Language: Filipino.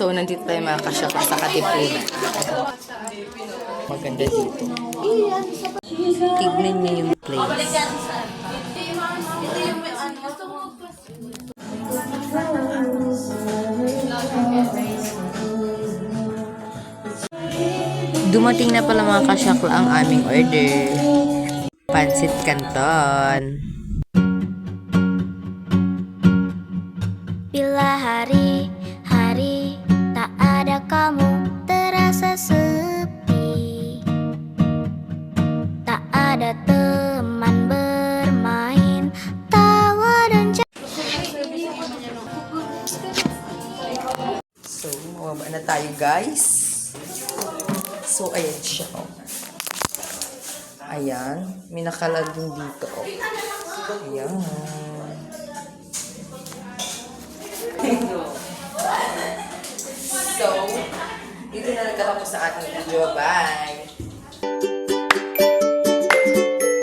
So, nandito tayo mga kasyaka sa Katipunan. Maganda dito. Tignan niyo yung place. Dumating na pala mga kasyakla ang aming order. Pansit Canton. Bila hari-hari tak ada kamu terasa sepi, tak ada teman bermain, tawa dan So, mababa na tayo guys. So, ayan siya. Oh. Ayan. May nakalagong dito. Oh. Ayan. So, dito na nagtatapos sa ating video. Bye!